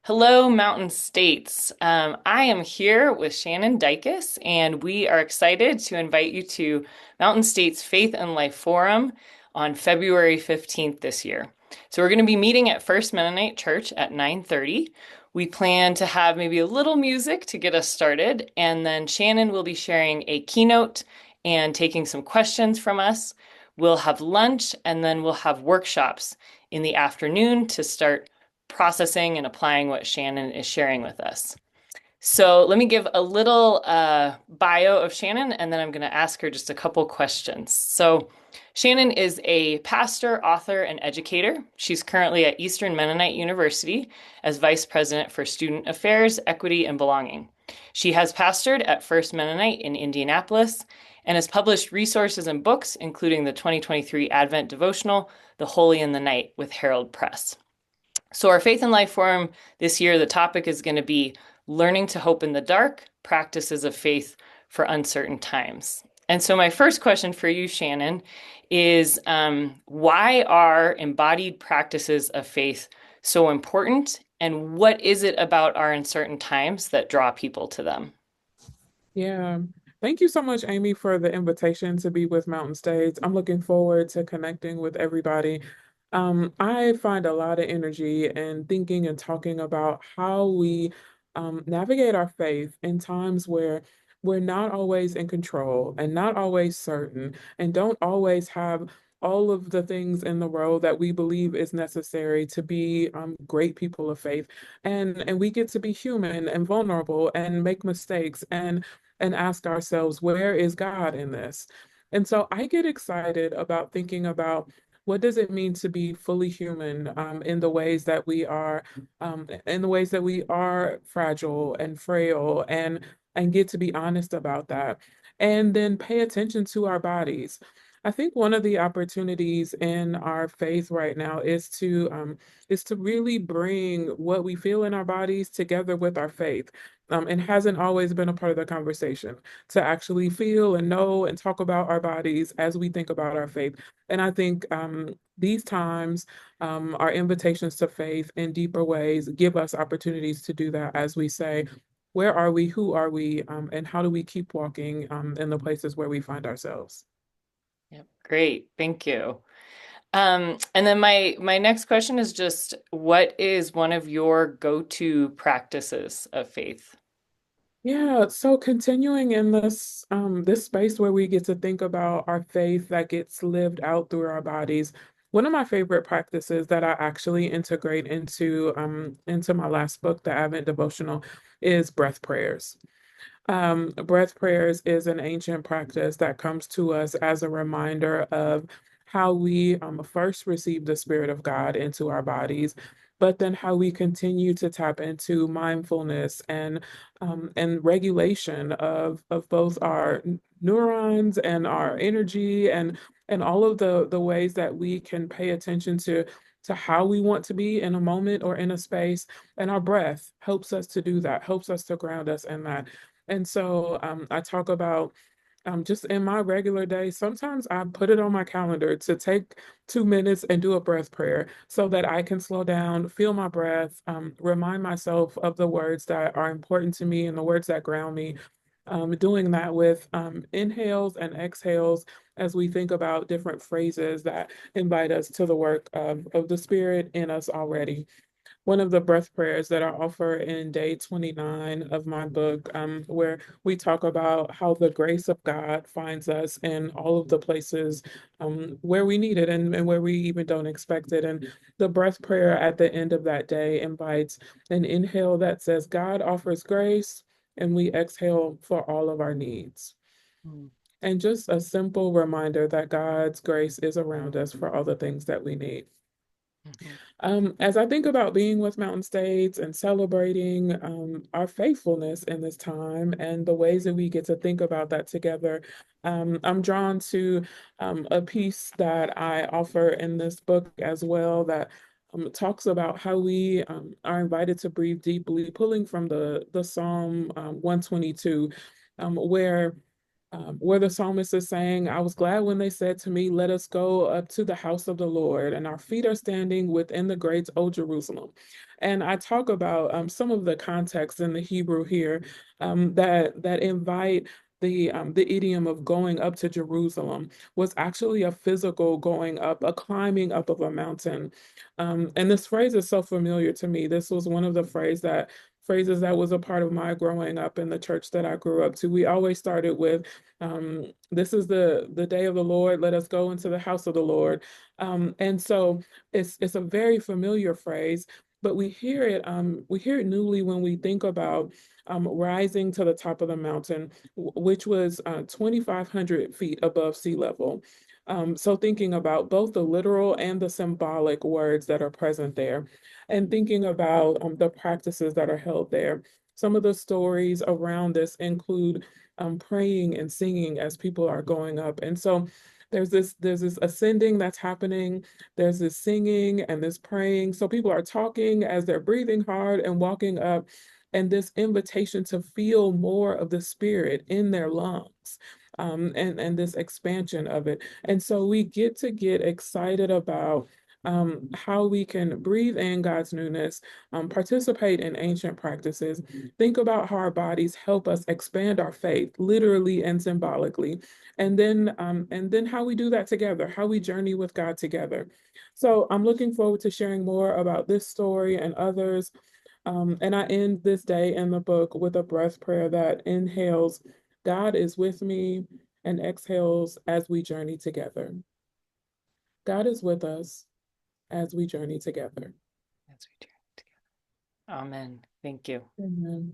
Hello, Mountain States. I am here with Shannon Dycus, and we are excited to invite you to Mountain States Faith and Life Forum on February 15th this year. So we're going to be meeting at First Mennonite Church at 9:30. We plan to have maybe a little music to get us started, and then Shannon will be sharing a keynote and taking some questions from us. We'll have lunch, and then we'll have workshops in the afternoon to start processing and applying what Shannon is sharing with us. So let me give a little bio of Shannon, and then I'm going to ask her just a couple questions. So Shannon is a pastor, author, and educator. She's currently at Eastern Mennonite University as Vice President for Student Affairs, Equity, and Belonging. She has pastored at First Mennonite in Indianapolis and has published resources and books, including the 2023 Advent devotional, The Holy in the Night, with Herald Press. So, our Faith and Life Forum this year, the topic is going to be learning to hope in the dark, practices of faith for uncertain times. And so, my first question for you, Shannon, is why are embodied practices of faith so important? And what is it about our uncertain times that draw people to them? Yeah. Thank you so much, Amy, for the invitation to be with Mountain States. I'm looking forward to connecting with everybody. I find a lot of energy in thinking and talking about how we navigate our faith in times where we're not always in control and not always certain and don't always have all of the things in the world that we believe is necessary to be great people of faith. And we get to be human and vulnerable and make mistakes and ask ourselves, where is God in this? And so I get excited about thinking about what does it mean to be fully human in the ways that we are, in the ways that we are fragile and frail, and get to be honest about that, and then pay attention to our bodies. I think one of the opportunities in our faith right now is to really bring what we feel in our bodies together with our faith. And hasn't always been a part of the conversation to actually feel and know and talk about our bodies as we think about our faith. And I think these times, our invitations to faith in deeper ways give us opportunities to do that as we say, where are we? Who are we? And how do we keep walking in the places where we find ourselves? Yep. Great, thank you. And then my next question is just, what is one of your go-to practices of faith? Yeah, so continuing in this space where we get to think about our faith that gets lived out through our bodies. One of my favorite practices that I actually integrate into my last book, the Advent devotional, is breath prayers. Breath prayers is an ancient practice that comes to us as a reminder of how we first receive the Spirit of God into our bodies, but then how we continue to tap into mindfulness and regulation of both our neurons and our energy and all of the ways that we can pay attention to how we want to be in a moment or in a space. And our breath helps us to do that, helps us to ground us in that. And so I talk about just in my regular day, sometimes I put it on my calendar to take 2 minutes and do a breath prayer so that I can slow down, feel my breath, remind myself of the words that are important to me and the words that ground me. Doing that with inhales and exhales as we think about different phrases that invite us to the work of the Spirit in us already. One of the breath prayers that I offer in day 29 of my book, where we talk about how the grace of God finds us in all of the places where we need it and where we even don't expect it. And the breath prayer at the end of that day invites an inhale that says, God offers grace, and we exhale for all of our needs. Mm. And just a simple reminder that God's grace is around us for all the things that we need. Mhm. As I think about being with Mountain States and celebrating our faithfulness in this time and the ways that we get to think about that together, I'm drawn to a piece that I offer in this book as well that talks about how we are invited to breathe deeply, pulling from the Psalm 122, where where the psalmist is saying, I was glad when they said to me, let us go up to the house of the Lord, and our feet are standing within the gates, O Jerusalem. And I talk about some of the context in the Hebrew here that invite the idiom of going up to Jerusalem was actually a physical going up, a climbing up of a mountain. And this phrase is so familiar to me. This was one of the phrases that was a part of my growing up in the church that I grew up to. We always started with, this is the day of the Lord, let us go into the house of the Lord. And so it's a very familiar phrase, but we hear it newly when we think about rising to the top of the mountain, which was 2,500 feet above sea level. So thinking about both the literal and the symbolic words that are present there, and thinking about the practices that are held there. Some of the stories around this include praying and singing as people are going up. And so there's this ascending that's happening. There's this singing and this praying. So people are talking as they're breathing hard and walking up, and this invitation to feel more of the spirit in their lungs. And this expansion of it. And so we get excited about how we can breathe in God's newness, participate in ancient practices, think about how our bodies help us expand our faith, literally and symbolically, and then how we do that together, how we journey with God together. So I'm looking forward to sharing more about this story and others. And I end this day in the book with a breath prayer that inhales, God is with me, and exhales as we journey together. God is with us as we journey together. As we turn together. Amen. Thank you. Amen.